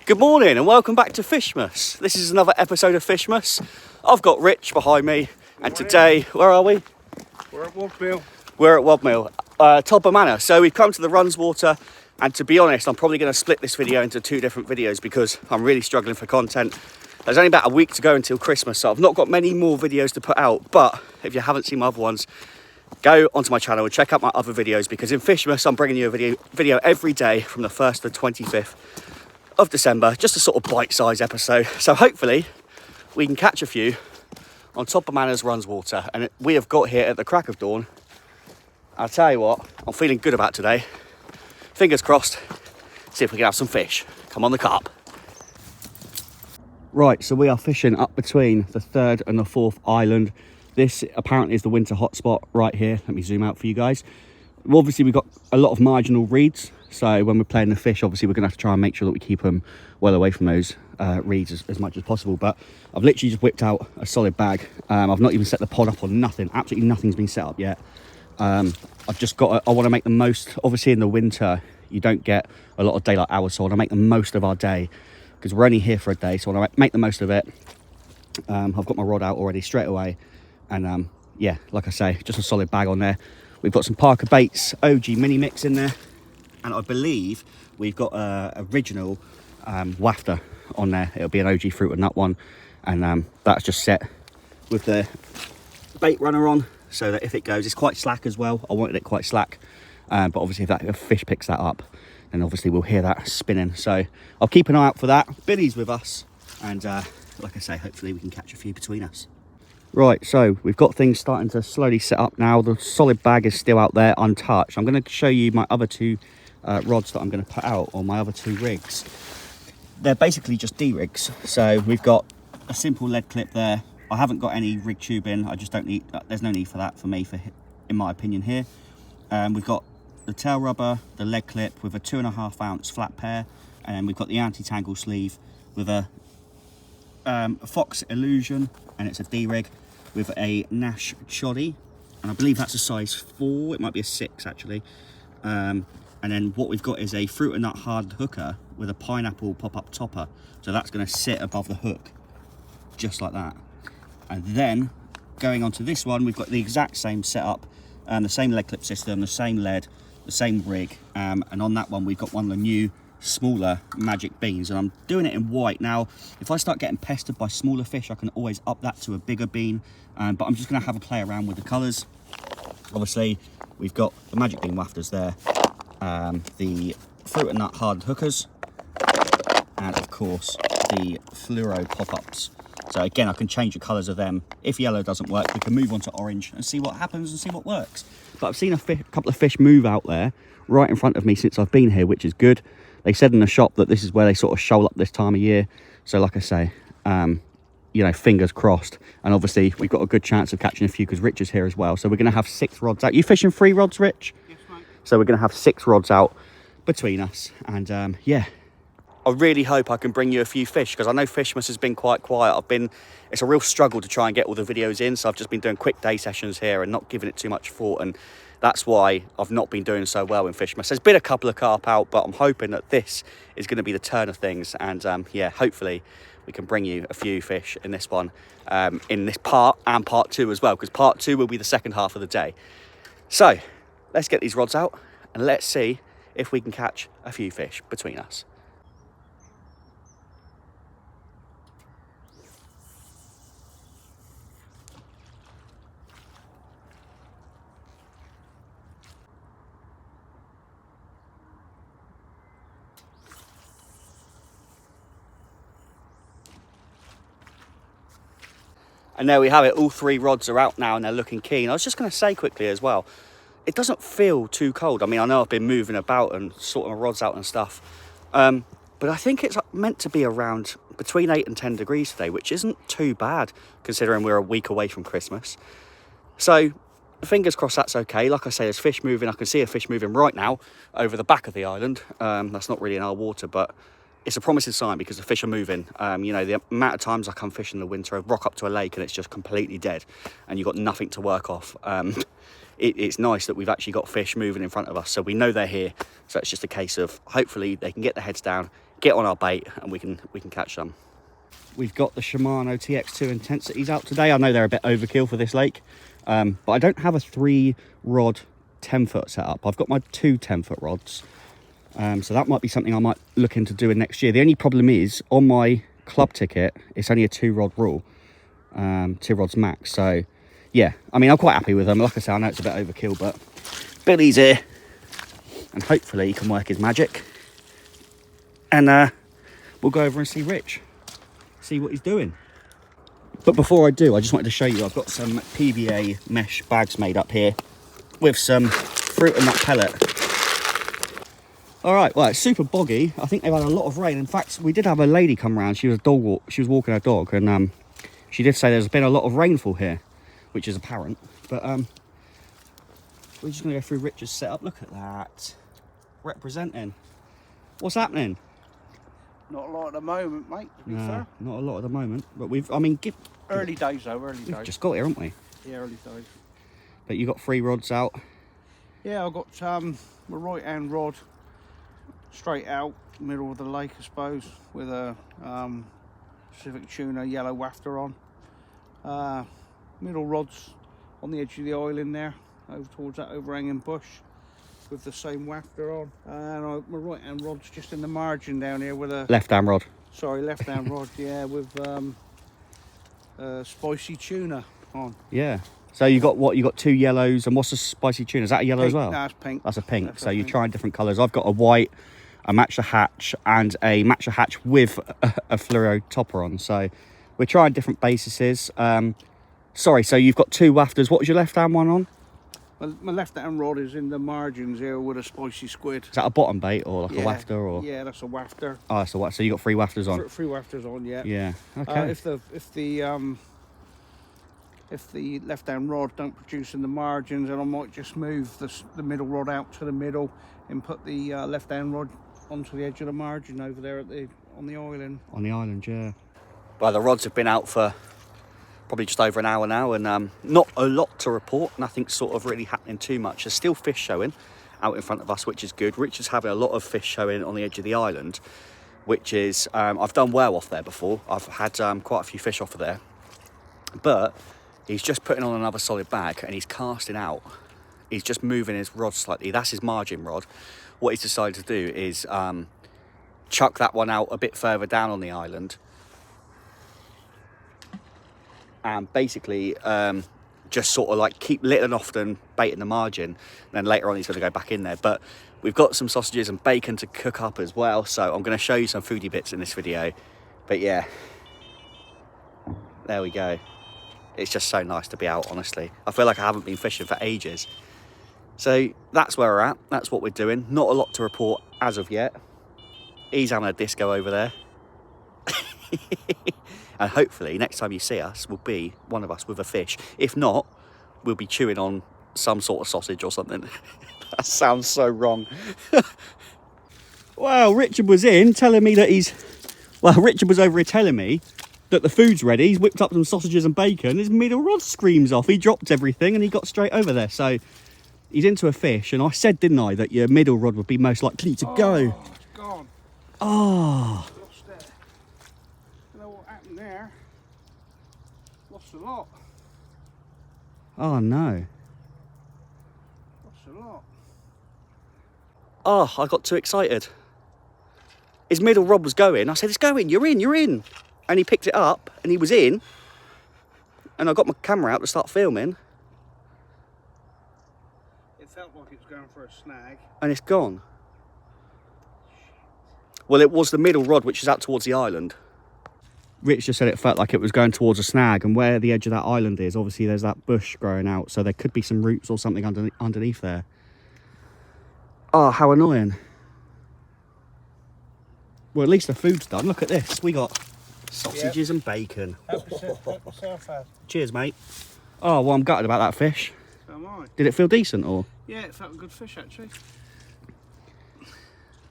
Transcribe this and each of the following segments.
Good morning and welcome back to Fishmas. This is another episode of Fishmas. I've got Rich behind me and today, where are we? We're at Wadmill. We're at Wadmill, Todber Manor. So we've come to the Runswater, and to be honest, I'm probably going to split this video into two different videos because I'm really struggling for content. There's only about a week to go until Christmas, so I've not got many more videos to put out, but if you haven't seen my other ones, go onto my channel and check out my other videos because in Fishmas I'm bringing you a video every day from the 1st to the 25th of December, just a sort of bite-sized episode. So hopefully we can catch a few on Todber Manor's Runswater, and we have got here at the crack of dawn. I'll tell you what, I'm feeling good about today. Fingers crossed, see if we can have some fish. Come on the carp. Right, so we are fishing up between the 3rd and the 4th island. This apparently is the winter hotspot right here. Let me zoom out for you guys. Well, obviously we've got a lot of marginal reeds, so when we're playing the fish, obviously we're gonna have to try and make sure that we keep them well away from those reeds as much as possible. But I've literally just whipped out a solid bag. I've not even set the pod up or nothing. Absolutely nothing's been set up yet. I've just got I want to make the most. Obviously in the winter you don't get a lot of daylight hours, so I want to make the most of our day because we're only here for a day, so I want to make the most of it. I've got my rod out already straight away, and yeah, like I say, just a solid bag on there. We've got some Parker Baits OG mini mix in there, and I believe we've got original wafter on there. It'll be an OG fruit and nut one, and that's just set with the bait runner on so that if it goes, it's quite slack as well. I wanted it quite slack, but obviously if a fish picks that up, then obviously we'll hear that spinning. So I'll keep an eye out for that. Billy's with us, and like I say, hopefully we can catch a few between us. Right, so we've got things starting to slowly set up now. The solid bag is still out there untouched. I'm going to show you my other two rods that I'm going to put out, or my other two rigs. They're basically just D-rigs. So we've got a simple lead clip there. I haven't got any rig tubing. I just don't need, there's no need for that for me, in my opinion here. We've got the tail rubber, the lead clip with a 2.5 ounce flat pair, and we've got the anti-tangle sleeve with a Fox Illusion, and it's a D-rig with a Nash Choddy, and I believe that's a size 4, it might be a 6 actually. And then what we've got is a fruit and nut hard hooker with a pineapple pop-up topper, so that's going to sit above the hook just like that. And then going on to this one, we've got the exact same setup, the same lead clip system, the same lead, the same rig, and on that one we've got one of the new smaller magic beans, and I'm doing it in white. Now if I start getting pestered by smaller fish, I can always up that to a bigger bean, but I'm just going to have a play around with the colours. Obviously we've got the magic bean wafters there, the fruit and nut hard hookers, and of course the fluoro pop-ups. So again, I can change the colours of them. If yellow doesn't work, we can move on to orange and see what happens and see what works. But I've seen a couple of fish move out there right in front of me since I've been here, which is good. They said in the shop that this is where they sort of shoal up this time of year. So like I say, you know, fingers crossed. And obviously we've got a good chance of catching a few because Rich is here as well. So we're going to have 6 rods out. You fishing 3 rods, Rich? Yes, mate. So we're going to have 6 rods out between us. And yeah, I really hope I can bring you a few fish because I know Fishmas has been quite quiet. It's a real struggle to try and get all the videos in. So I've just been doing quick day sessions here and not giving it too much thought. And that's why I've not been doing so well in Fishmas. There's been a couple of carp out, but I'm hoping that this is going to be the turn of things. And yeah, hopefully we can bring you a few fish in this one, in this part and part 2 as well, because part 2 will be the second half of the day. So let's get these rods out and let's see if we can catch a few fish between us. And there we have it, all 3 rods are out now and they're looking keen. I was just going to say quickly as well, it doesn't feel too cold. I mean, I know I've been moving about and sorting my rods out and stuff, but I think it's meant to be around between 8 and 10 degrees today, which isn't too bad considering we're a week away from Christmas. So fingers crossed that's okay. Like I say, there's fish moving. I can see a fish moving right now over the back of the island. That's not really in our water, but it's a promising sign because the fish are moving. You know, the amount of times I come fishing in the winter, I rock up to a lake and it's just completely dead and you've got nothing to work off. It's nice that we've actually got fish moving in front of us, so we know they're here. So it's just a case of hopefully they can get their heads down, get on our bait and we can catch some. We've got the Shimano TX2 intensities out today. I know they're a bit overkill for this lake, but I don't have a 3-rod 10-foot setup. I've got my 2 10-foot rods, so that might be something I might look into doing next year. The only problem is on my club ticket it's only a 2-rod rule, 2 rods max. So yeah, I mean, I'm quite happy with them. Like I say, I know it's a bit overkill, but Billy's here and hopefully he can work his magic, and we'll go over and see Rich, see what he's doing. But before I do, I just wanted to show you, I've got some PVA mesh bags made up here with some fruit and nut pellet. All right, well, it's super boggy. I think they've had a lot of rain. In fact, we did have a lady come around. She was walking her dog, and she did say there's been a lot of rainfall here, which is apparent. But we're just gonna go through Richard's setup. Look at that, representing. What's happening? Not a lot at the moment, mate, to be fair. Not a lot at the moment, but Early days, though, early we've days. just got here, haven't we? Yeah, early days. But you got 3 rods out. Yeah, I've got my right-hand rod straight out, middle of the lake, I suppose, with a Pacific tuna yellow wafter on. Middle rod's on the edge of the island there, over towards that overhanging bush, with the same wafter on. And my right-hand rod's just in the margin down here with a... Left-hand rod. Sorry, left-hand rod, yeah, with spicy tuna on. Yeah. So you got what? You got 2 yellows, and what's the spicy tuna? Is that a yellow Pink. as well? No, it's pink. That's a pink. That's so a you're pink. trying different colours. I've got a white, a matcha hatch, and a matcha hatch with a fluoro topper on. So we're trying different bases. Sorry, so you've got 2 wafters. What was your left-hand one on? Well, my left-hand rod is in the margins here with a spicy squid. Is that a bottom bait or like a wafter? Or Yeah, that's a wafter. oh, that's a wafter. So you got 3 wafters on. 3 wafters on, yeah. Yeah. Okay. If the left-hand rod don't produce in the margins, then I might just move the middle rod out to the middle and put the left-hand rod onto the edge of the margin over there on the island. On the island, yeah. Well, the rods have been out for probably just over an hour now, and not a lot to report. Nothing's sort of really happening too much. There's still fish showing out in front of us, which is good. Richard's having a lot of fish showing on the edge of the island, which is, I've done well off there before. I've had quite a few fish off of there, but he's just putting on another solid bag and he's casting out. He's just moving his rod slightly. That's his margin rod. What he's decided to do is chuck that one out a bit further down on the island, and basically just sort of like keep little and often baiting the margin. Then later on he's going to go back in there. But we've got some sausages and bacon to cook up as well, so I'm going to show you some foodie bits in this video. But yeah, there we go. It's just so nice to be out, honestly. I feel like I haven't been fishing for ages. So that's where we're at. That's what we're doing. Not a lot to report as of yet. He's having a disco over there. And hopefully next time you see us will be one of us with a fish. If not, we'll be chewing on some sort of sausage or something. That sounds so wrong. Well, Richard was in telling me that Richard was over here telling me that the food's ready. He's whipped up some sausages and bacon. His middle rod screams off. He dropped everything and he got straight over there. So he's into a fish. And I said, didn't I, that your middle rod would be most likely to go. Oh, it's gone. Oh. Lost it. You know what happened there? Lost a lot. Oh, no. Lost a lot. Oh, I got too excited. His middle rod was going. I said, it's going. You're in. You're in. And he picked it up and he was in. And I got my camera out to start filming. It felt like it was going for a snag. And it's gone. Well, it was the middle rod, which is out towards the island. Rich just said it felt like it was going towards a snag, and where the edge of that island is, obviously there's that bush growing out, so there could be some roots or something underneath there. Oh, how annoying. Well, at least the food's done. Look at this. We got sausages and bacon. Help yourself out. Cheers, mate. Oh, well, I'm gutted about that fish. So am I. Did it feel decent, or? Yeah, it felt a good fish, actually.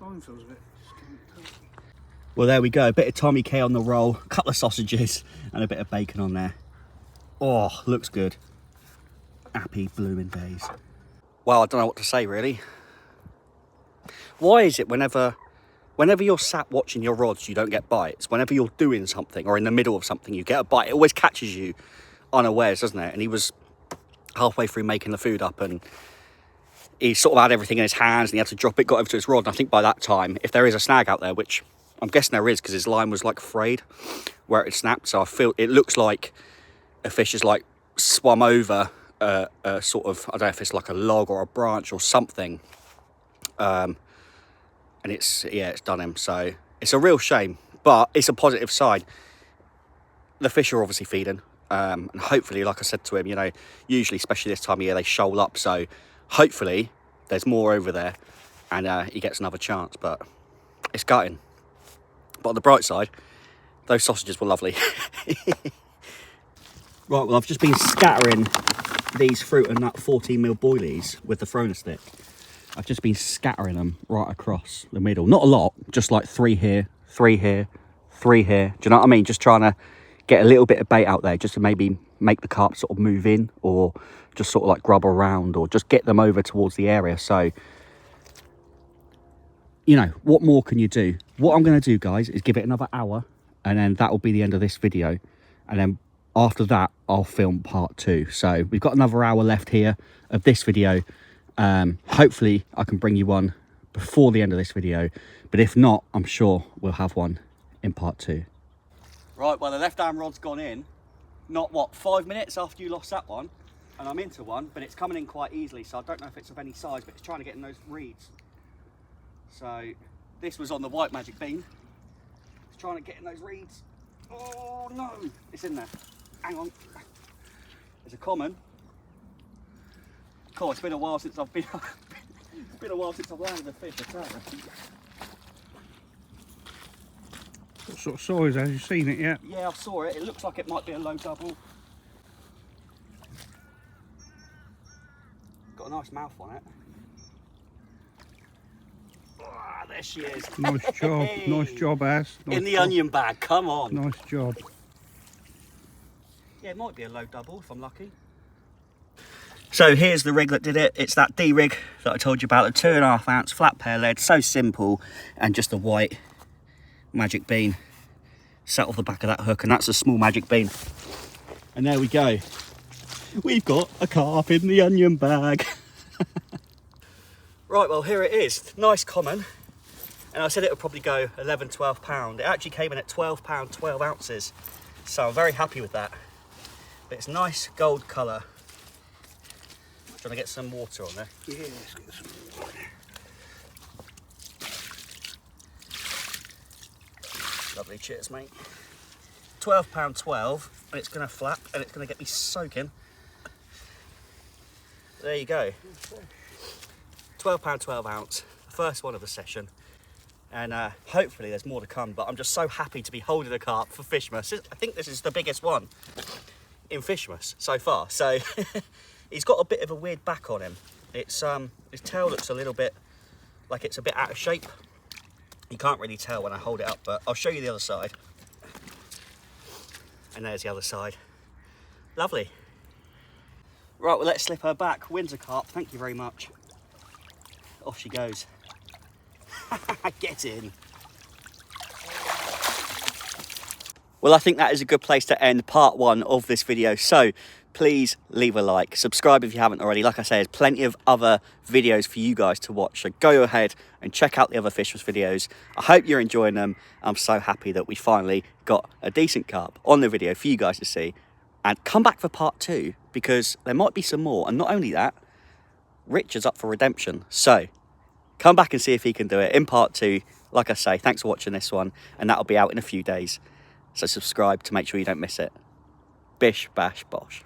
Mine feels a bit skinny. Well, there we go. A bit of Tommy K on the roll, a couple of sausages, and a bit of bacon on there. Oh, looks good. Happy blooming days. Well, I don't know what to say, really. Why is it whenever whenever you're sat watching your rods, you don't get bites. Whenever you're doing something or in the middle of something, you get a bite. It always catches you unawares, doesn't it? And he was halfway through making the food up, and he sort of had everything in his hands, and he had to drop it, got over to his rod. And I think by that time, if there is a snag out there, which I'm guessing there is, because his line was like frayed where it had snapped, so I feel it looks like a fish has like swum over a sort of, I don't know if it's like a log or a branch or something, and it's done him. So it's a real shame, but it's a positive side. The fish are obviously feeding, and hopefully, like I said to him, you know, usually especially this time of year they shoal up, so hopefully there's more over there and he gets another chance. But it's gutting. But on the bright side, those sausages were lovely. Right, well, I've just been scattering these fruit and nut 14mm boilies with the throner stick. I've just been scattering them right across the middle. Not a lot, just like 3 here, 3 here, 3 here. Do you know what I mean? Just trying to get a little bit of bait out there, just to maybe make the carp sort of move in, or just sort of like grub around, or just get them over towards the area. So, you know, what more can you do? What I'm going to do, guys, is give it another hour, and then that will be the end of this video. And then after that, I'll film part 2. So we've got another hour left here of this video. Hopefully I can bring you one before the end of this video, but if not, I'm sure we'll have one in part 2. Right, well, the left arm rod's gone in, not what, 5 minutes after you lost that one, and I'm into one, but it's coming in quite easily, so I don't know if it's of any size, but it's trying to get in those reeds. So this was on the white magic bean. It's trying to get in those reeds. Oh no, it's in there. Hang on. There's a common. God, it's been a while since I've been. It's been a while since I've landed a fish, I tell you. What sort of size? Have you seen it yet? Yeah, I saw it. It looks like it might be a low double. Got a nice mouth on it. Oh, there she is. Nice job. Nice job, Az. Nice in the job. onion bag. Come on. Nice job. Yeah, it might be a low double if I'm lucky. So here's the rig that did it. It's that D rig that I told you about, a 2.5 ounce flat pair lead, so simple, and just a white magic bean set off the back of that hook, and that's a small magic bean. And there we go. We've got a carp in the onion bag. Right, well, here it is. Nice common. And I said it would probably go 11, 12 pound. It actually came in at 12 pound, 12 ounces. So I'm very happy with that. But it's nice gold colour. Trying to get some water on there. Yeah, let's get some water. Lovely, cheers, mate. £12, 12, and it's going to flap, and it's going to get me soaking. There you go. £12, 12 ounce, first one of the session. And hopefully there's more to come, but I'm just so happy to be holding a carp for Fishmas. I think this is the biggest one in Fishmas so far. So he's got a bit of a weird back on him. It's his tail looks a little bit like it's a bit out of shape. You can't really tell when I hold it up, but I'll show you the other side. And there's the other side. Lovely. Right, well, let's slip her back. Windsor carp, thank you very much. Off she goes. Get in. Well, I think that is a good place to end part 1 of this video. So please leave a like, subscribe if you haven't already. Like I say, there's plenty of other videos for you guys to watch, so go ahead and check out the other Fishmas videos. I hope you're enjoying them. I'm so happy that we finally got a decent carp on the video for you guys to see. And come back for part 2, because there might be some more. And not only that, Richard's up for redemption, so come back and see if he can do it in part 2. Like I say, thanks for watching this one, and that'll be out in a few days, so subscribe to make sure you don't miss it. Bish, bash, bosh.